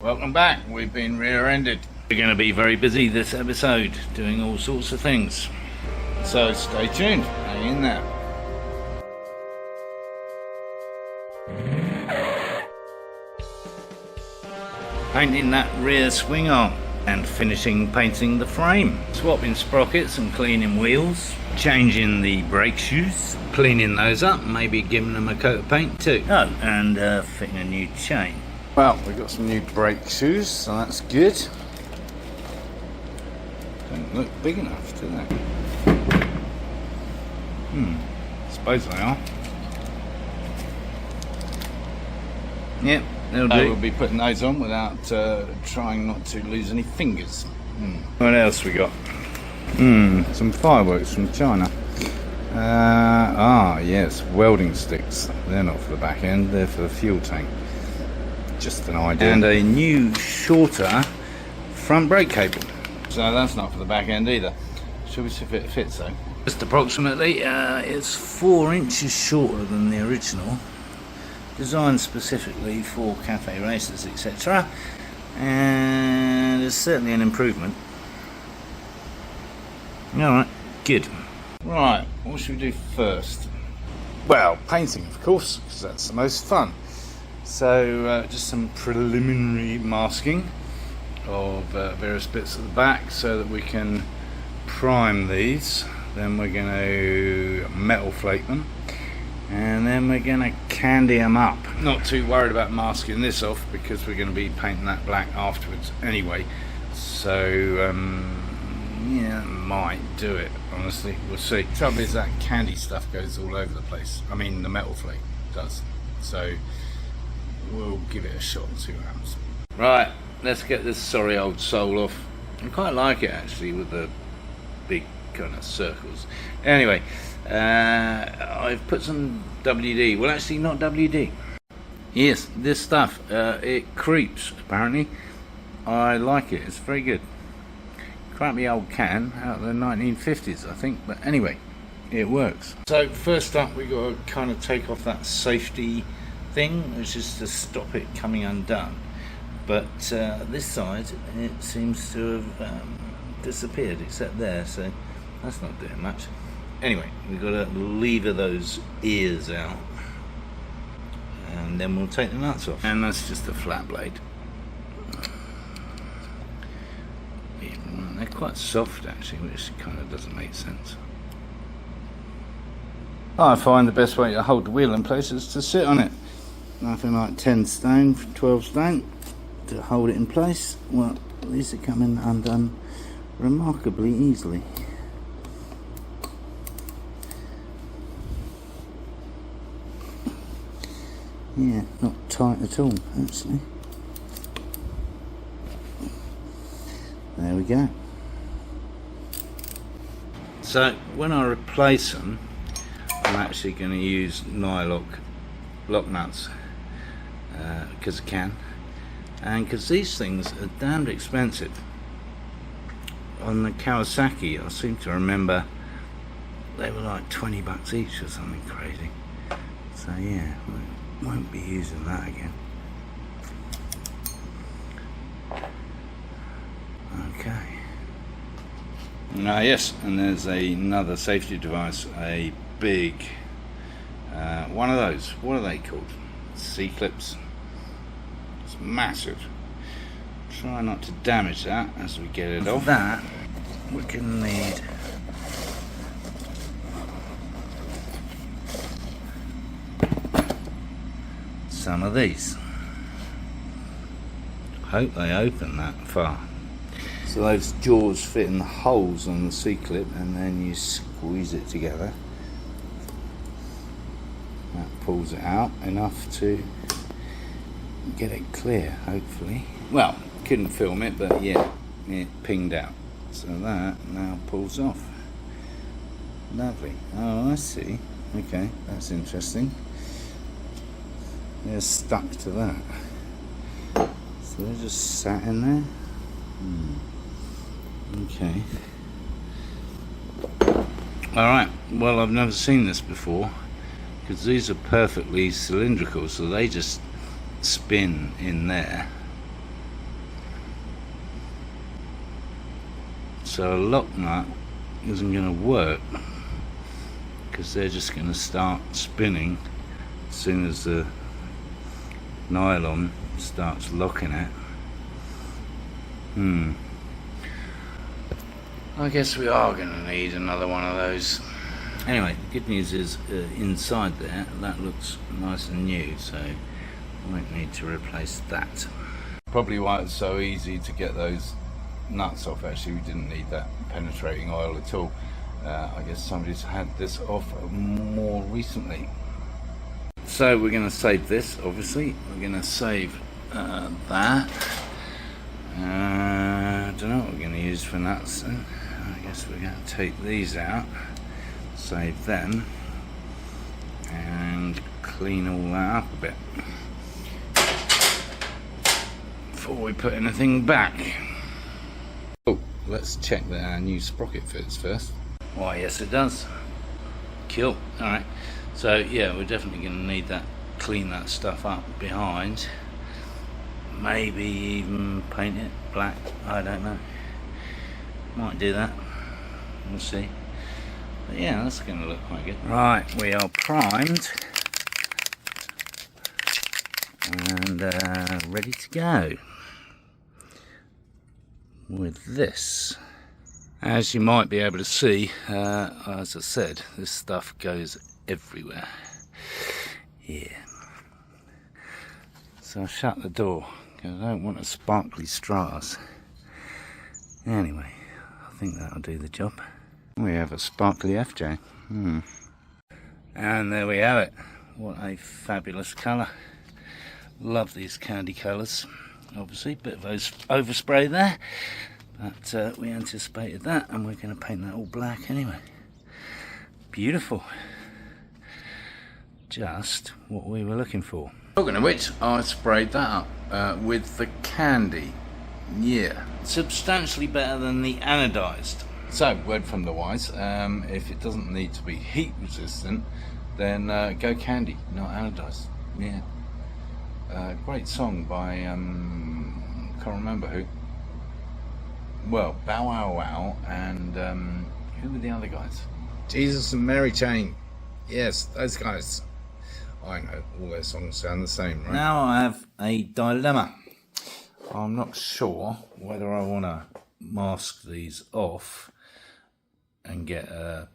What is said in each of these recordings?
Welcome back. We've been rear-ended. We're going to be very busy this episode, doing all sorts of things. So stay tuned. Hang in there. Painting that rear swing arm and finishing painting the frame. Swapping sprockets and cleaning wheels. Changing the brake shoes. Cleaning those up, maybe giving them a coat of paint too. Oh, and fitting a new chain. Well, we've got some new brake shoes, so that's good. Don't look big enough, do they? Suppose they are. Yep, they'll do. We'll be putting those on without trying not to lose any fingers. What else we got? Some fireworks from China. Yes, welding sticks. They're not for the back end, they're for the fuel tank. Just an idea. And a new, shorter front brake cable. So that's not for the back end either. Should we see if it fits though? Just approximately, it's 4 inches shorter than the original. Designed specifically for cafe races, etc. And it's certainly an improvement. Alright, good. Right, what should we do first? Well, painting, of course, because that's the most fun. So, just some preliminary masking of various bits at the back so that we can prime these. Then we're going to metal flake them. And then we're going to candy them up. Not too worried about masking this off because we're going to be painting that black afterwards anyway. So, yeah, might do it, honestly. We'll see. The trouble is that candy stuff goes all over the place. I mean, the metal flake does. So, we'll give it a shot and see what happens. Right, let's get this sorry old soul off. I quite like it actually with the big kind of circles. Anyway, I've put some WD. Well, actually not WD. Yes, this stuff, it creeps apparently. I like it, it's very good. Crappy old can out of the 1950s I think, but anyway, it works. So first up we got to kind of take off that safety thing, which is to stop it coming undone. But this side, it seems to have disappeared, except there, so that's not doing much. Anyway, we've got to lever those ears out, and then we'll take the nuts off. And that's just a flat blade. They're quite soft actually, which kind of doesn't make sense. I find the best way to hold the wheel in place is to sit on it. Nothing like 10 stone, 12 stone to hold it in place. Well, these are coming undone remarkably easily. Yeah, not tight at all actually. There we go. So when I replace them, I'm actually going to use Nylock lock nuts because I can, and because these things are damned expensive. On the Kawasaki, I seem to remember they were like 20 bucks each or something crazy. So yeah, we won't be using that again. Okay. Yes, and there's another safety device, a big one of those. What are they called? C-clips. It's massive. Try not to damage that as we get it off. That we can need some of these. Hope they open that far. So those jaws fit in the holes on the C-clip, and then you squeeze it together. That pulls it out enough to get it clear, hopefully. Well, couldn't film it, but yeah, it pinged out. So that now pulls off. Lovely. Oh, I see. Okay, that's interesting. They're stuck to that. So they're just sat in there. Okay. Alright, well, I've never seen this before because these are perfectly cylindrical, so they just spin in there so a lock nut isn't going to work because they're just going to start spinning as soon as the nylon starts locking it. I guess we are going to need another one of those. Anyway, the good news is inside there, that looks nice and new, so I won't need to replace that. Probably why it's so easy to get those nuts off. Actually, we didn't need that penetrating oil at all. I guess somebody's had this off more recently. So we're going to save this, obviously. We're going to save that. I don't know what we're going to use for nuts then. I guess we're going to take these out, save them, and clean all that up a bit before we put anything back. Oh, let's check that our new sprocket fits first. Why, yes it does. Cool. Alright, so yeah, we're definitely going to need that, clean that stuff up behind. Maybe even paint it black, I don't know. Might do that, we'll see. But yeah, that's going to look quite good. Right, we are primed and ready to go with this. As you might be able to see, as I said, this stuff goes everywhere. Yeah. So I'll shut the door because I don't want a sparkly straws. Anyway, I think that'll do the job. We have a sparkly FJ. And there we have it. What a fabulous colour. Love these candy colours. Obviously, bit of overspray there, but we anticipated that, and we're going to paint that all black anyway. Beautiful. Just what we were looking for. Talking of which, I sprayed that up with the candy. Yeah, substantially better than the anodised. So, word from the wise, if it doesn't need to be heat resistant, then go candy, not anodised. Yeah. Great song by, can't remember who. Well, Bow Wow Wow and who were the other guys? Jesus and Mary Chain. Yes, those guys. I know, all their songs sound the same, right? Now I have a dilemma. I'm not sure whether I want to mask these off and get a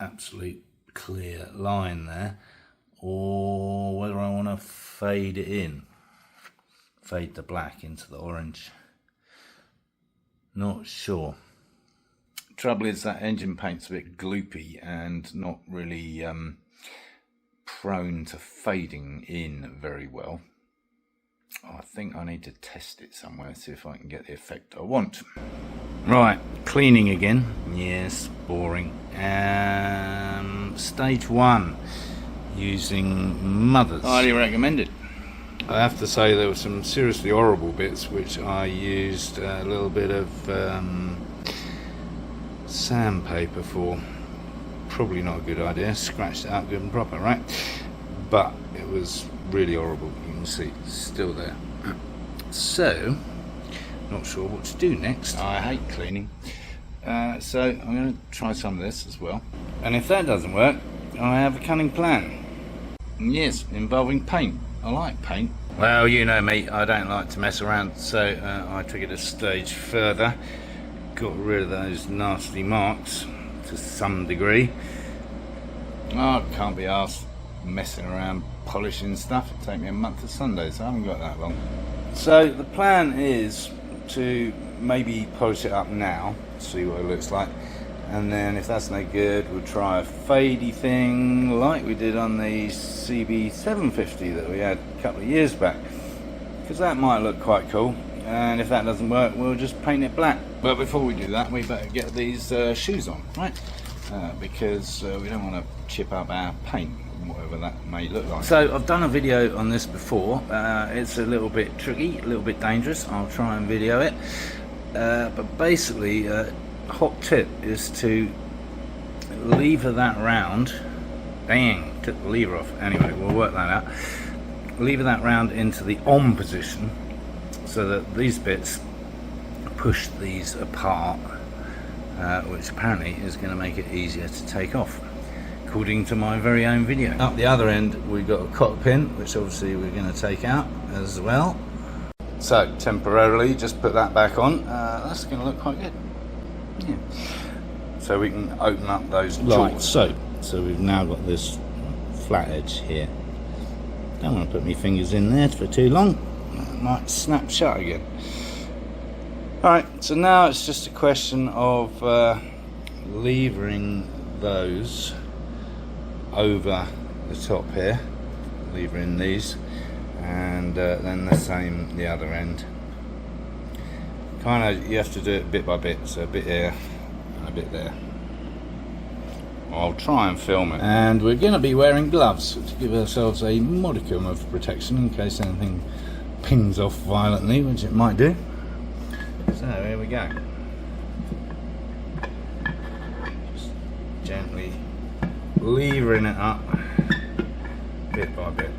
absolute clear line there, or whether I want to fade it in, fade the black into the orange. Not sure. Trouble is that engine paint's a bit gloopy and not really prone to fading in very well. I think I need to test it somewhere, see if I can get the effect I want. Right, cleaning again. Yes, boring. Stage 1, using Mothers. Highly recommended. I have to say there were some seriously horrible bits which I used a little bit of sandpaper for. Probably not a good idea. Scratched it out good and proper, right? But it was really horrible. You can see it's still there. So, not sure what to do next. I hate cleaning. So I'm going to try some of this as well. And if that doesn't work, I have a cunning plan. Yes, involving paint. I like paint. Well, you know me, I don't like to mess around, so I took it a stage further. Got rid of those nasty marks to some degree. Oh, can't be arsed messing around polishing stuff. It'll take me a month of Sundays, so I haven't got that long. So the plan is to maybe polish it up now, see what it looks like, and then if that's no good, we'll try a fadey thing like we did on the CB350 that we had a couple of years back, because that might look quite cool. And if that doesn't work, we'll just paint it black. But before we do that, we better get these shoes on, right? Because we don't want to chip up our paint, whatever that may look like. So I've done a video on this before. It's a little bit tricky, a little bit dangerous. I'll try and video it. But basically, hot tip is to lever that round. Bang, took the lever off. Anyway, we'll work that out. Lever that round into the on position, so that these bits push these apart which apparently is going to make it easier to take off, according to my very own video. Up the other end we've got a cotter pin, which obviously we're going to take out as well. So temporarily just put that back on. That's going to look quite good. Yeah. So we can open up those joints. So we've now got this flat edge here. Don't want to put my fingers in there for too long. It might snap shut again. Alright, so now it's just a question of levering those over the top here. Levering these, and then the same the other end. Kind of, you have to do it bit by bit, so a bit here and a bit there. I'll try and film it. And we're going to be wearing gloves to give ourselves a modicum of protection in case anything pings off violently, which it might do. So here we go. Just gently levering it up bit by bit.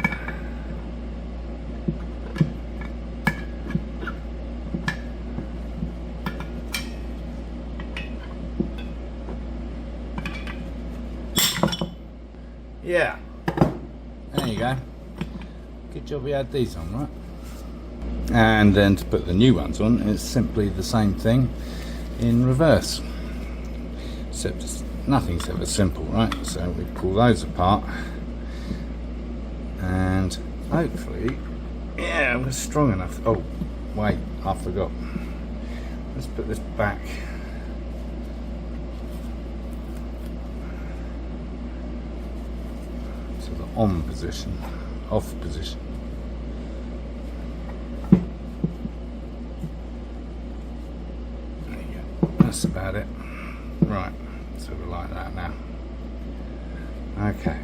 Yeah, there you go. Good job we had these on, right? And then to put the new ones on, it's simply the same thing in reverse. Except it's nothing's ever simple, right? So we pull those apart, and hopefully, yeah, we're strong enough. Oh, wait, I forgot. Let's put this back. On position, off position. There you go. That's about it. Right, so we're like that now. Okay.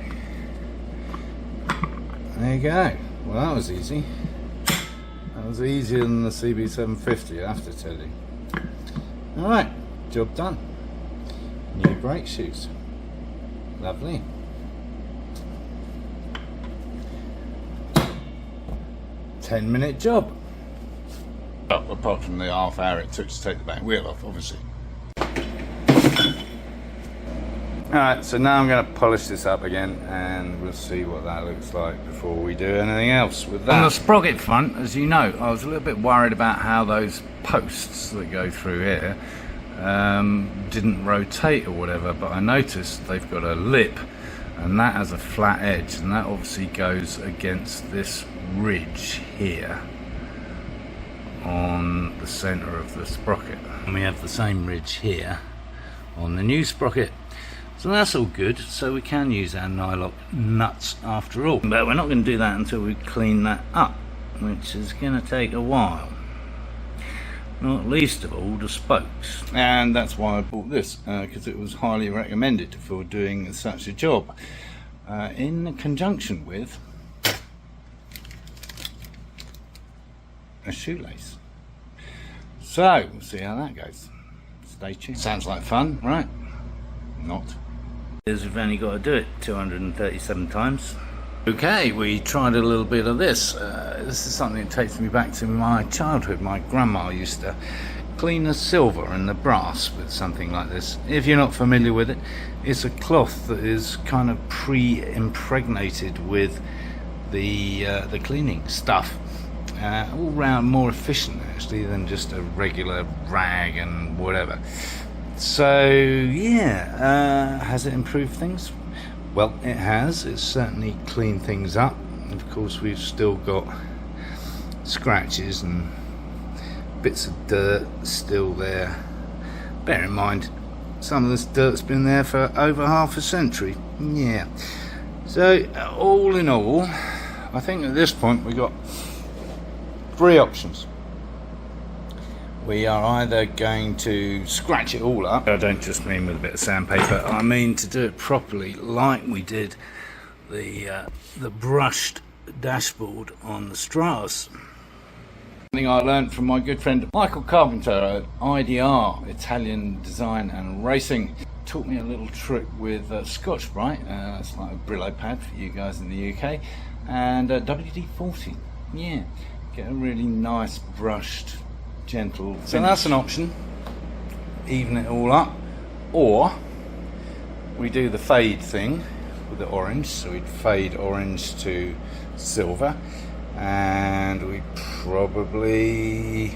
There you go. Well, that was easy. That was easier than the CB350, I have to tell you. Alright, job done. New brake shoes. Lovely. 10-minute job. Well, apart from the half hour it took to take the back wheel off, obviously. Alright, so now I'm going to polish this up again and we'll see what that looks like before we do anything else with that. On the sprocket front, as you know, I was a little bit worried about how those posts that go through here didn't rotate or whatever, but I noticed they've got a lip and that has a flat edge, and that obviously goes against this ridge here on the center of the sprocket, and we have the same ridge here on the new sprocket, so that's all good. So we can use our nylock nuts after all, but we're not going to do that until we clean that up, which is going to take a while, not least of all the spokes. And that's why I bought this, because it was highly recommended for doing such a job, in conjunction with a shoelace. So we'll see how that goes. Stay tuned. Sounds like fun, right? Not. We've only got to do it 237 times. Okay, we tried a little bit of this. This is something that takes me back to my childhood. My grandma used to clean the silver and the brass with something like this. If you're not familiar with it, it's a cloth that is kind of pre-impregnated with the cleaning stuff. All round more efficient actually than just a regular rag and whatever. So yeah, has it improved things? Well, it has. It's certainly cleaned things up. Of course, we've still got scratches and bits of dirt still there. Bear in mind, some of this dirt's been there for over half a century. Yeah. So, all in all, I think at this point we've got three options. We are either going to scratch it all up. I don't just mean with a bit of sandpaper, I mean to do it properly, like we did the brushed dashboard on the Stratus. Something I learned from my good friend Michael Carpenter at IDR, Italian Design and Racing. Taught me a little trick with Scotch-Brite, that's like a Brillo pad for you guys in the UK, and WD-40. Yeah, get a really nice brushed, gentle finish. So that's an option. Even it all up, or we do the fade thing with the orange, so we'd fade orange to silver, and we'd probably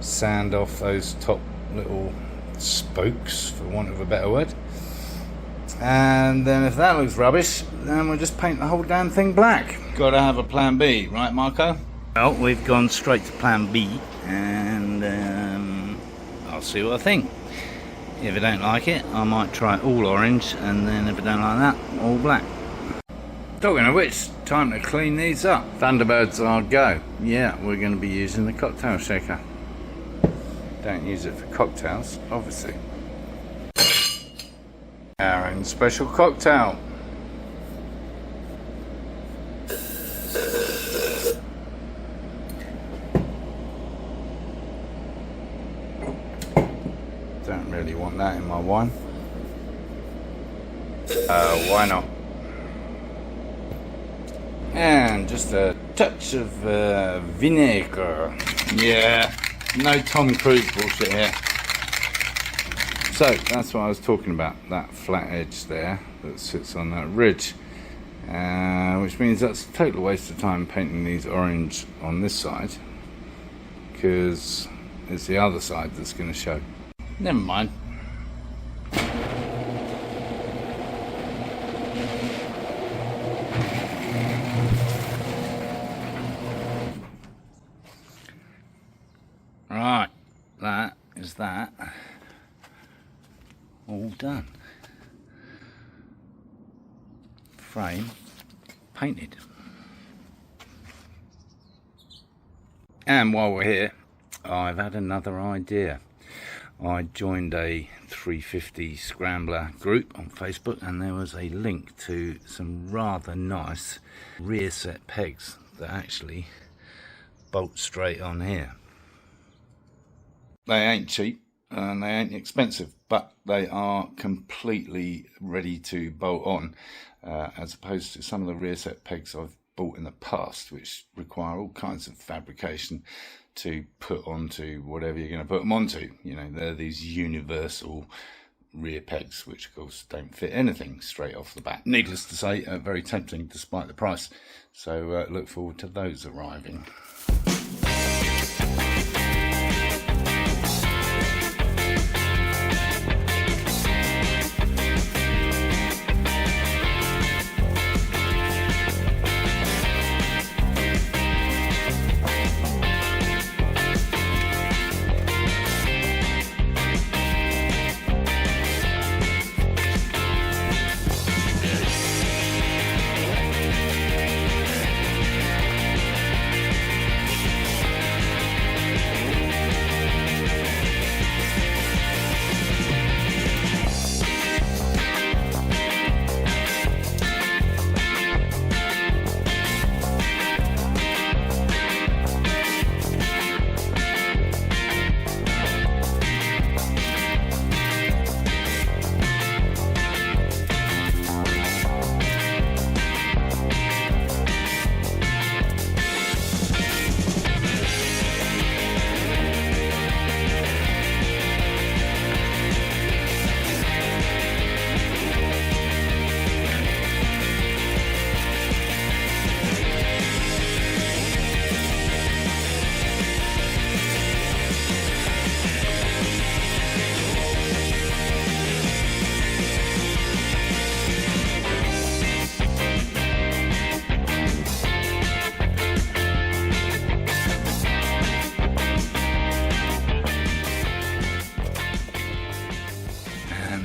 sand off those top little spokes, for want of a better word. And then if that looks rubbish, then we'll just paint the whole damn thing black. Gotta have a plan B, right, Marco? Well, we've gone straight to plan B, and I'll see what I think. If I don't like it, I might try all orange, and then if I don't like that, all black. Talking of which, time to clean these up. Thunderbirds are go. Yeah, we're going to be using the cocktail shaker. Don't use it for cocktails, obviously. Our own special cocktail. Don't really want that in my wine. Why not? And just a touch of vinegar. Yeah, no Tom Cruise bullshit here. So that's what I was talking about, that flat edge there that sits on that ridge, which means that's a total waste of time painting these orange on this side, because it's the other side that's going to show. Never mind. Right, that is that. All done. Frame painted. And while we're here, I've had another idea. I joined a 350 Scrambler group on Facebook, and there was a link to some rather nice rear set pegs that actually bolt straight on here. They ain't cheap and they ain't expensive, but they are completely ready to bolt on, as opposed to some of the rear set pegs I've bought in the past, which require all kinds of fabrication to put onto whatever you're going to put them onto. You know, they're these universal rear pegs, which of course don't fit anything straight off the bat. Needless to say, very tempting despite the price. So look forward to those arriving.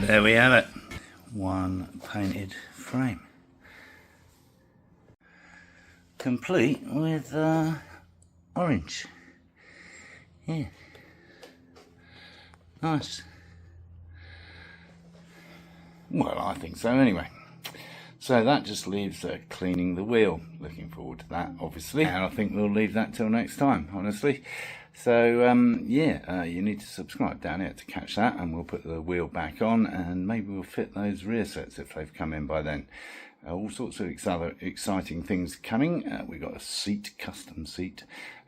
There we have it, one painted frame, complete with orange. Yeah, nice. Well, I think so anyway. So that just leaves cleaning the wheel. Looking forward to that, obviously, and I think we'll leave that till next time, honestly. So yeah, you need to subscribe down here to catch that, and we'll put the wheel back on, and maybe we'll fit those rear sets if they've come in by then. All sorts of exciting things coming. We've got a seat, custom seat,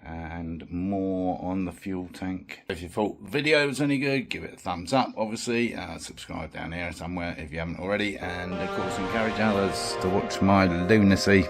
and more on the fuel tank. If you thought the video was any good, give it a thumbs up, obviously. Subscribe down here somewhere if you haven't already, and of course encourage others to watch my lunacy.